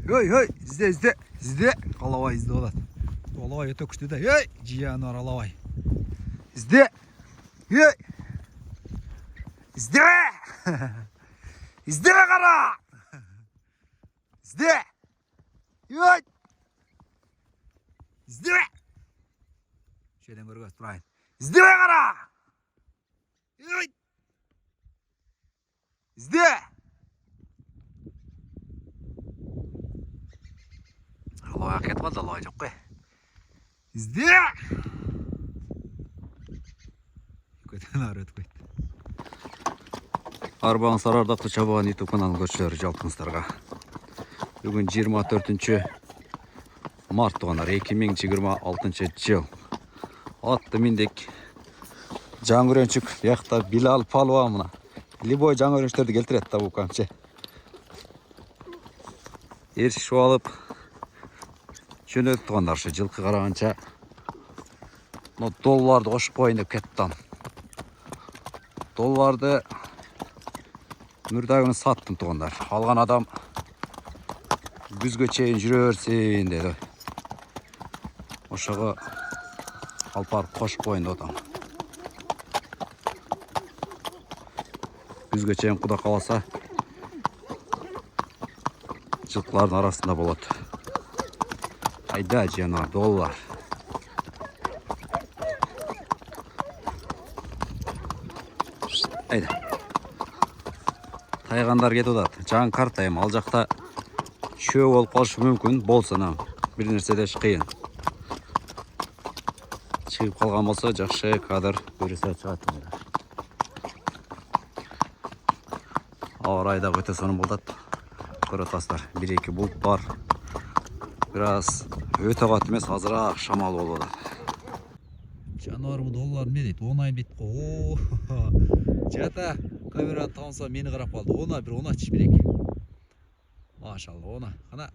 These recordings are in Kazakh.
Ой, ізде. Алабай ізде болады. Алабай өте күшті де. Жиянар алабай. Ізде. Ізде. Ізде қара. Ізде. Ізде. Шеден көргөз тұрайын. Ізде қара. Ізде. Алабай кетіп қалды, алабай жоқ қой. Ізде. Көтен ары өтіп кетті. Арбаңыздар ардақты Чабаған YouTube каналының көршілері жалпыңыздарға. Бүгін 24 март туғандар 2026 жыл. Атты мендек жаң үйреншік, яқта Билал Палуан мына. Любой жаң үйреншіктерді келтіреді табу қамшы. Ерші алып жөнөт туғандар шы жылқы қарағанша. Долларды қошып қойын деп кеттім. Долларды Нұрдағыны саттым туғандар. Алған адам күзге чейін жүре берсін деді. Ошағы алпарып қошып қойын отам. Күзге чейін құда қаласа жылқылардың арасында болады. Айда жена доллар. Айда. Тайғандар кетіп отады. Жаң картайым. Ал жақта шөп болып қалышы мүмкін. Болсын, бір нәрседе қиын. Шығып қалған болса, жақшы кадр көресе шығады. Ауа райда өте соның болдады. Көрі-тастар. 1-2 бұлт бар. Біраз өте қатты емес, азырақ шамал болып отады. Жануар бұл доллар не дейді? 10 ай бет қой. Жата камераны таунса мені қарап қалды. 10 бір 10 чиш берек. Машалла 10. Қана.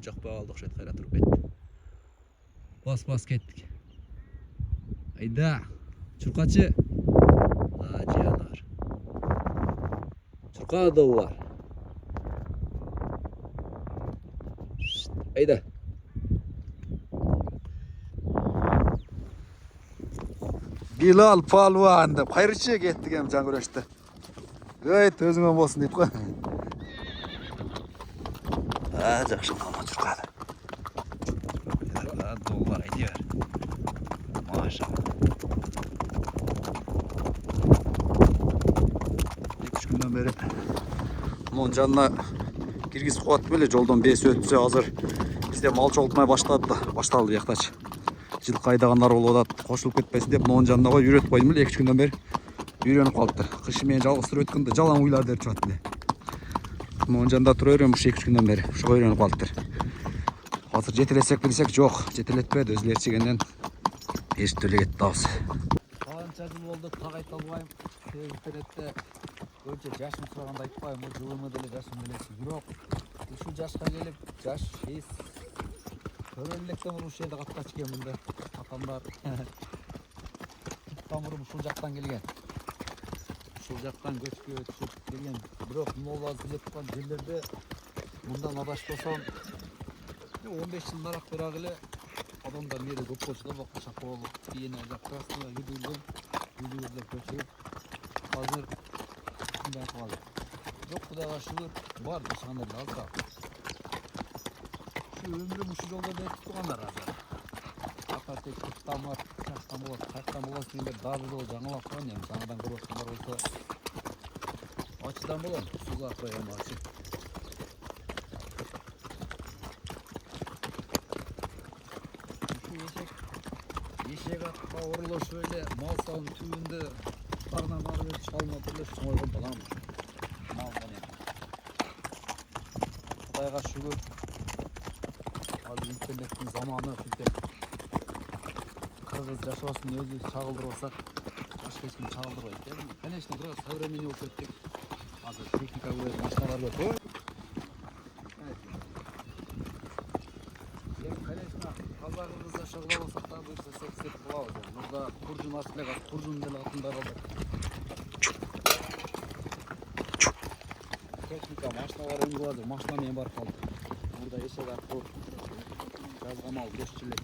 Жақпай қалды оқшайды қайра тұрып кетті. Бас кеттік. Айда. Чұрқачы. Жануар. Чұрқа доллар. Айда. Билал Палуан деп қайрышы кеттік әм жаң күрешті. Өзіңмен болсын деп қой. Жақшы қалма жүрқады. Доллар айди бер. Машалла. 2-3 күннен бері мұның жанына киргизип қуат беле, жолдан бес өтсе азыр бізде мал жолтмай башталды яқтач. Жылқы айдағандар болып отады, қосылып кетпесін деп мұның жанына қой үйретіп қойдым беле, 2 күннен бері үйреніп қалыпты. Қышы мен жалғыстырып өткенде жалаң ойлар деп жатты беле. Мұның жанында тұра үйреніп 2 күннен бері шұға үйреніп қалыптыр. Қазір жетелесек білсек жоқ, жетелетпеді, өзілер чегеннен ешітөлі кетті дауысы. Қанша жыл болды тағайт албайым, интернетте көбінше жашым сұрағанда айтпайым, ол жылымы деле жашым делесі жоқ. Үшу жашқа келіп, жаш ес көреліктен ұрыш елді қатқа чікен мұнда атамдар. Тамырым ұшыл жақтан келген. Ұшыл жақтан көшке өтішіп келген. Бірақ молаз білеп тұқан жерлерде мұндан адаш болсам 15 жылдар ақ бірақ еле адамдар неде көп болшыда баққа шақы болып кейін жаққасына үйділден көшіп қазір күнде қалды. Жоқ құдайға шүгір бар дұшқандар алса. Şu ömrüm şu yolda da tutuqanlar azar. Atatürk tutamar, çaştan болады, қайықтан болады дегенде даже жол жаңа вақыған енді жаңадан көріп отқандар болса açıdan болады, суға қоям açы. Ешек атқа ұрылы шөле мал сауын түйінді қарынан ары шалма түрлі шыңойған балам. Малдан енді. Құдайға шүгір. интернеттің заманы сөйтіп қырғыз жашасын өзі шағылдырып алсақ башқа ешкім шағылдырмайды. Конечно, біраз современный болып кеттік. Қазір техника өз машиналар көп. Конечно, қазақ қырғызда шағылдырып алсақ та бұйырса сексеп болады. Мұнда құржын асылыға құржын деле атындар алды. Техника машиналар өңгілады, машинамен барып қалды. эшек аркылуу жазга мал көчүп элек.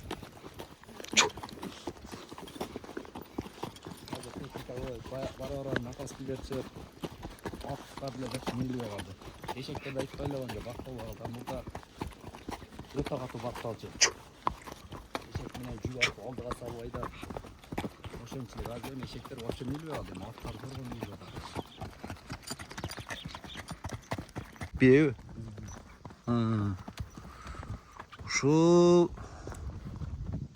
Азыр техника бара накаспын берчип аттар деле бек милбей калды. Эшектер да айтпай эле ончо бакталып калды. Мурда өтө катуу бакталчу. Эшек менен жүк аркылуу алдыга салып айдап. Ошентчилик азыр эми эшектер вообще милбей калды. Эми аттар көргөн милбей калды. Беби? Ушул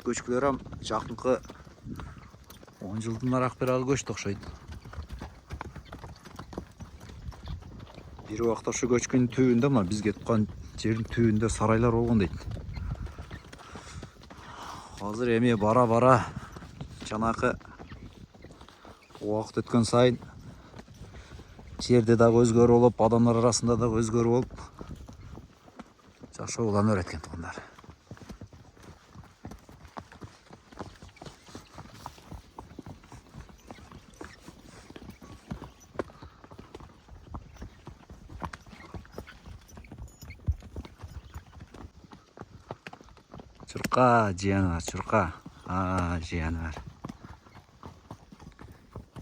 көчкүлөр ham жакынкы 10 жылдын араак бери көчтү окшойт. Бир убакта ошо көчкүнүн түбүндө, мына бизге туткан жердин түбүндө сарайлар болгон дейт. Азыр эми бара жанакы убакыт өткөн сайын жерде дагы өзгөрүү болуп, адамдар арасында дагы өзгөрүү болуп, жашоо улана берет экен туугандар. Чурка, жыянар, чурка. Жыянар.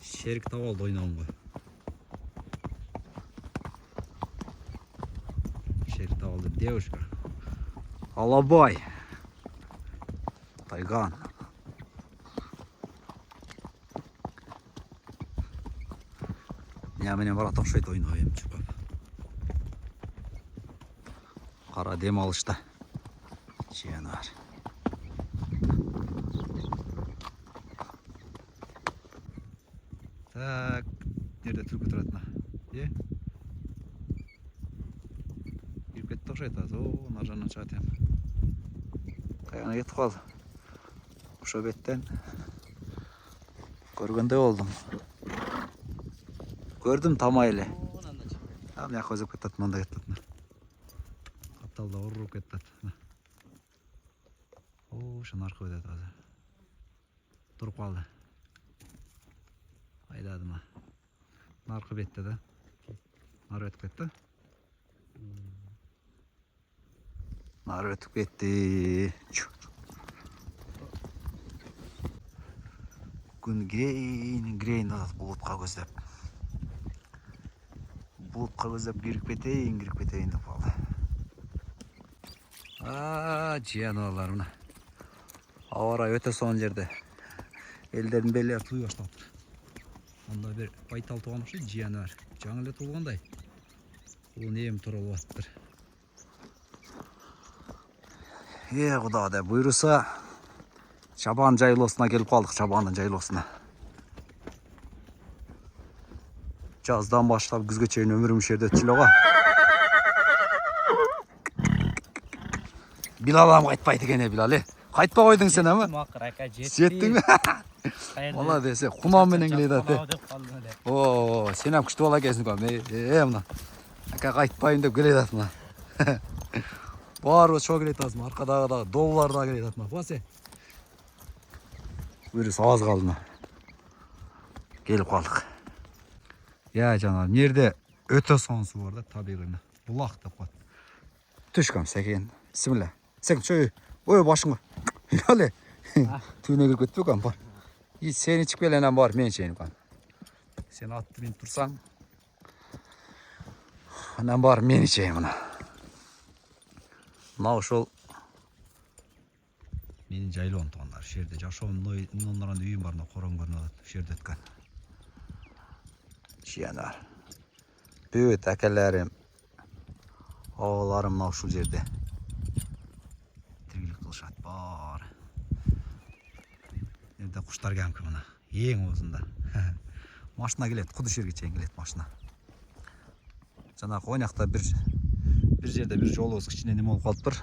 Шерик табалды ойногонго. Шерик табалды девушка. Алабай. Тайган. Менен барат окшойт ойнойм чуркап. Кара дем алышта. Жыянар. Так, nerede türkü turatma? Ye? Girip ketти окшойт азыр. Нар жагынан чыгат эми. Каяна кетип калды. Ошо беттен көргөндөй болдум. Көрдүм тамай эле. Мына өзүп кетет, мында кетет. Капталда уруп кетет. Ошо аркы өтөт азыр. Туруп калды. Айдадым. Наркы бетте да. Нары өтүп кетти. Нары өтүп кетти. Күн грейн булутка көздөп. Булутка көздөп кирип кетейин деп калды. Жыяналар мына. Аба ырайы өтө сонун жерде. Элдердин белleri туй баштаптыр. Анда бир байтал тууган окшойт, жыянар. Жаңы эле туулгандай. Бул эми туралып атыптыр. Куда деп буйруса Чабан жайлоосуна келип калдык, Чабандын жайлоосуна. Жаздан баштап күзгө чейин өмүрүм ушул жерде өтчү эле го. Билалам кайтпайт экен, Билал. Кайтпай койдуң сен эми? Жеттиңби? Молодец, кунам менен келет ат. Сен ham күчтүү бала экенсиң го. Мына. Ака кайтпайм деп келет ат мына. Баарыбыз чоо келет атабыз, аркадагы дагы доллар да келет ат мына. Босе. Бирис аз калды мына. Келип калдык. Жанагы жерде өтө сонун суу бар да, табигый мына. Булак деп коет. Түшкөм секен. Бисмилла. Сен чөй. Ой башыңга. Билал. Түйүнө кирип кетпек ам бар. Сен ичип келенен бар, мен чейин кан. Сен атты минип турсаң. Анан бар, мен ичейин мына. Мына ошол менин жайлоом туугандар. Ушул жерде жашоомдун үйүм бар, корон көрүнүп атат. Ушул жерде өткөн. Жыянар. Бүт акелерим, агаларым мына ушул жерде. Тиргилик кылышат бар. Жерде куштар кемки мына. Эң оозунда. Машина келет, куду жерге чейин келет машина. Жанагы ойнакта бир жерде бир жолубуз кичине неме болуп калыптыр.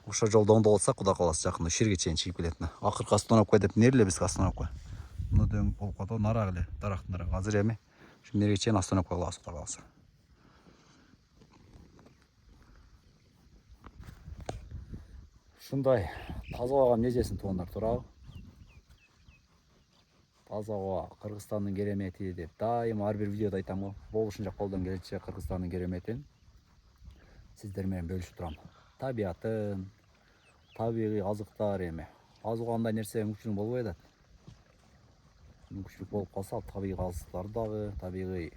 Ошо жолдо оңдоп алсак, кудай кааласа жакында жерге чейин чыгып келет. Акыркы остановка деп нериле бизге остановка. Мына дөң болуп калды, нарак эле, дарактын нарагы. Азыр эми ушу нерге чейин остановка кылабыз, кудай кааласа. Ушундай таза абага межесин туугандар туурабы? Таза аба Кыргызстандын керемети деп дайыма ар бир видеодо айтам го. Болушунча колдон келчү Кыргызстандын кереметин. сиздер менен бөлүшүп турам. Табиатын, табигый азыктар эми. Азык андай нерсе мүмкүнчүлүк болбой атат. Мүмкүнчүлүк болуп калса, табигый азыктар дагы, табигый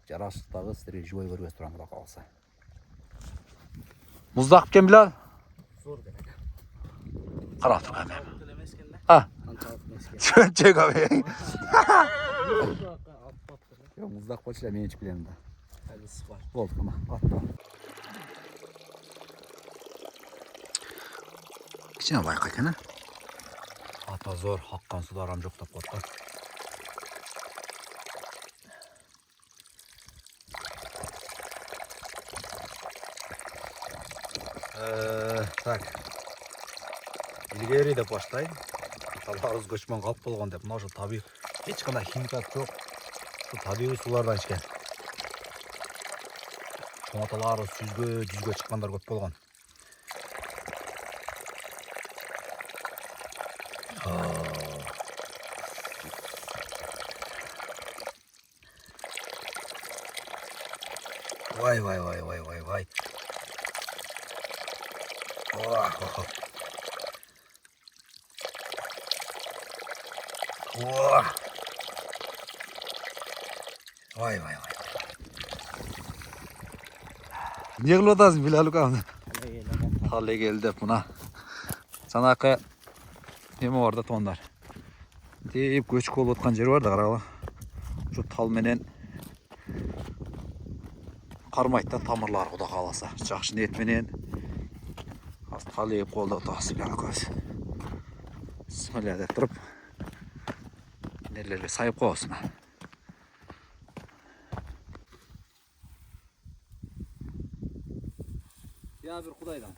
жарашык дагы сиздерге жубой көргөз турам, Кудай кааласа. Муздак экен Билал. Зор керек. Карап турган мен. А. Чөнчөк абы. Yok muzdaq bolsa men içip bilemdim da. Hadi sıkar. Oldu ama atma. İçine bayka ekan ha. Ata zor, haqqan suda aram жоқ деп qo'ydi. Так. Ilgari deb boshlay. Talariz ko'chman qolib qolgan deb. Mana shu tabiiy hech qanday ximikat yo'q. Shu tabiiy sulardan ichgan. Tomatalar yüzgө chiqqanlar ko'p bo'lgan. Vay vay vay vay vay vay. Vah vah. Vah. Vay vay vay. Ne kılıp otasın Bilal Ukan? Halle geldi buna. Sanakı neme orada tonlar. Deyip göçük olup otkan jeri var da qaragıla. Şu tal menen karmayttan tamirlar Kuda kalasa. Жақшы ниет менен tal yeyip kolda otası Bilal Ukan. Bismillah деп тұрып нелерге сайып коесун. Ya bir Kudaydan.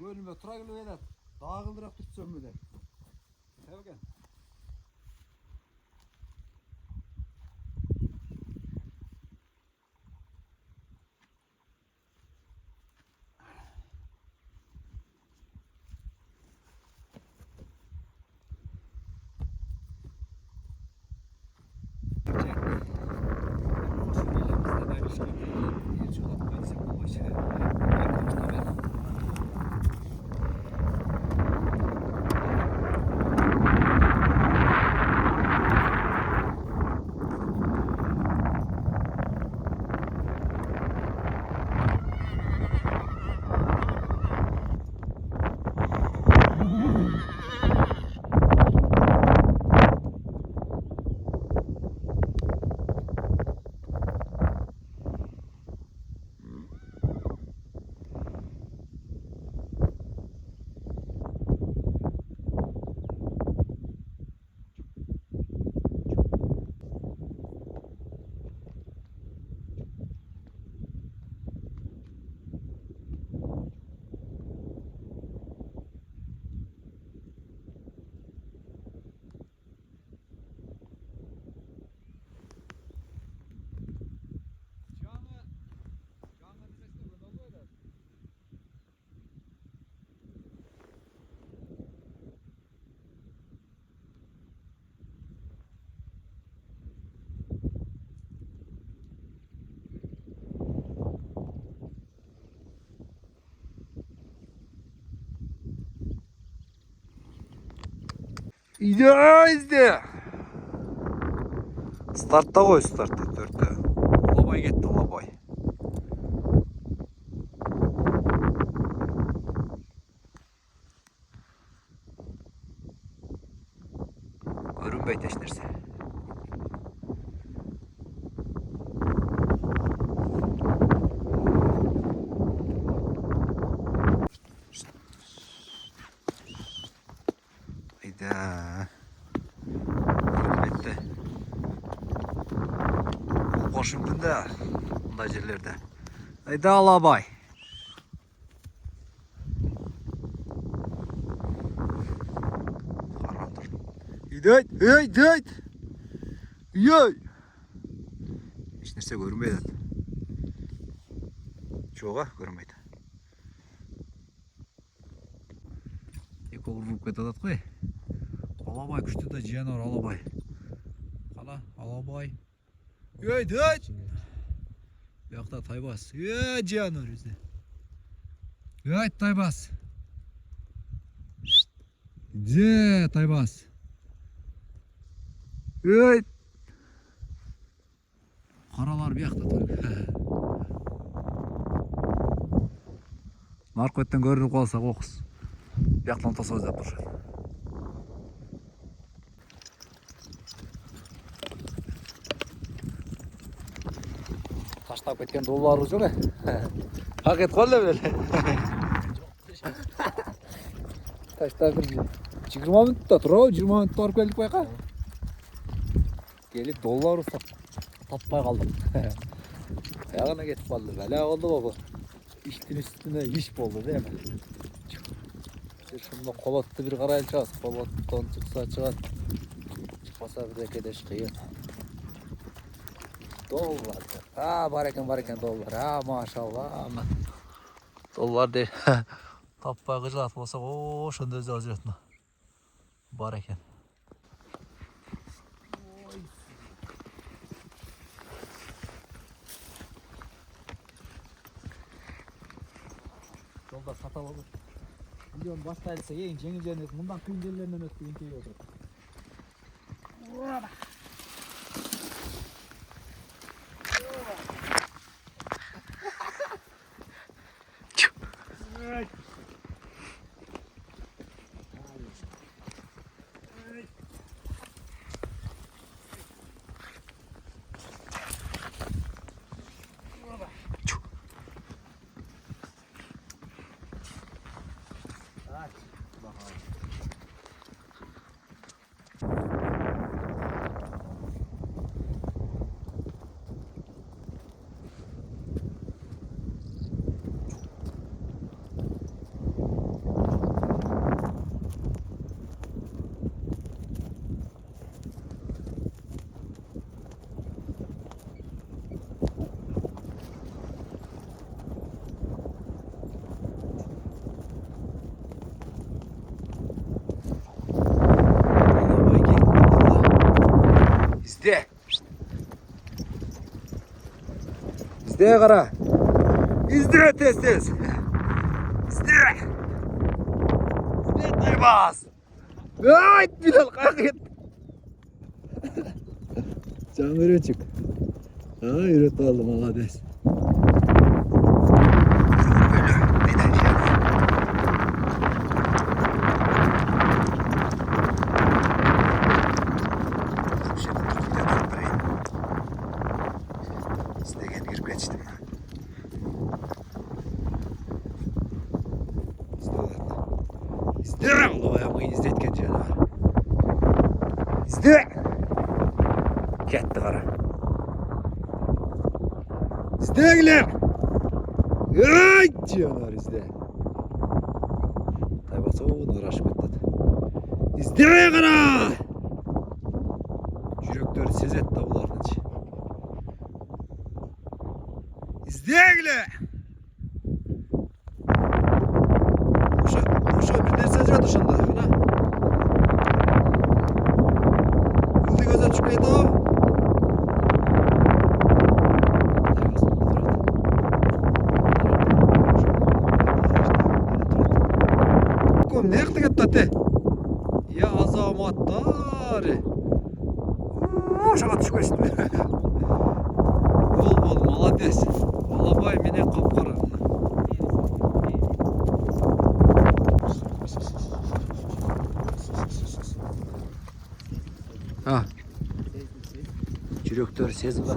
Gönlüme tura gülü vedat. Dağa kıldırak tutsam mı der. Sevgen. İzle. Startta koy startta. Dörtte. Labay gitti labay. Örünbey teşnerse. Qo'shimdin da bunday yerlarda. Ayda Alabay. Qarandir. Hey. Yoy. Hech narsa ko'rmaydi. Yo'q, ko'rmaydi. Ekolog ketadi qo'y. Alabay kuchli da jiyanor Alabay. Qala Alabay. Yoy. Bu yoqda Taybas. Jiyanor o'zi. Yoy Taybas. Taybas. Yoy. Qaralar bu yoqda tur. Narko'dan ko'rinib qolsa o'qis. Bu yoqdan tasavvur tur. Tashlab ketgan dollarimiz yo'q. Haqet qo'lda böyle. Tashlab bir 20 minutda turib, 20 minutda olib keldik bayqa. Kelib dollar ustab topmay qoldim. Ayağına ketib qoldi. Bala oldu baba. İştin üstüne iş oldu değil mi? Şunda qolatda bir qarayacağız. Qolatdan çıksa çıkar. Çıkmasa bir de kedeş kıyın. Dollar. Ha barakan dollar. Ha maşallah. Dollar değil. Tappa qıcılat olsa o şunda özü alacaqdı. Barakan. Yolda satal olur. Milyon başlayırsa en jеңil bundan kıyın yerlerinden ötüp еңкейіп отыр. İzde qara. İzde tez. İzde Taybas. Ay Bilal qalqet. Can öğretçik. Ha öğret aldım malades. Ketdi qara. İzdegiler. Ay canlar izde. Taybas onu araşıp etdi. İzde qara. Yürekleri sezet de bularning ichi. İzdegiler. O'sha bir narsa ajrat o'shanda, mana. Yo'lda ko'zdan tushmaydi o. Ne yaptı gitti? Ya azamatlar. Şaka düşmesin. Bol malades. Alabay mene kapkara. Ha. Yürekleri sezildi.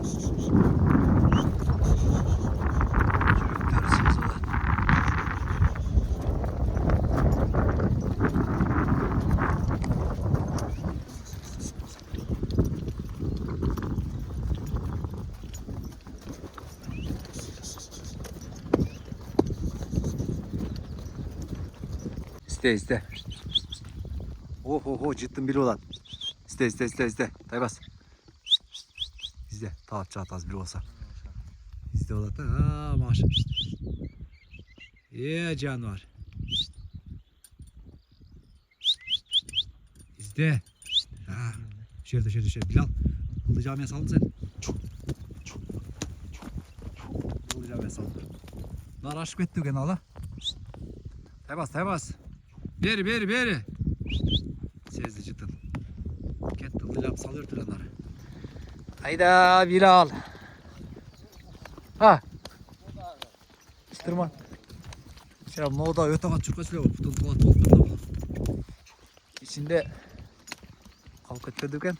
İste. Oh cidden biri olan. İste. Taybas. İzle. Taat az biri olsa. İzle ola da. Ha maşallah. Canvar. İzle. Ha. Şöyle. Bilal. Kıllı camiye saldın sen. Kıllı camiye saldın. Nar aşık etti gene ala. Taybas. Beri. Sezdi cidden. Ket kıllı cam salıyor tıranları. Hayda Bilal. Ha. Tırman. Moda öte kat çurkaçlıyor. Tutun tuğa tolkunda. İçinde kalk ettirdikken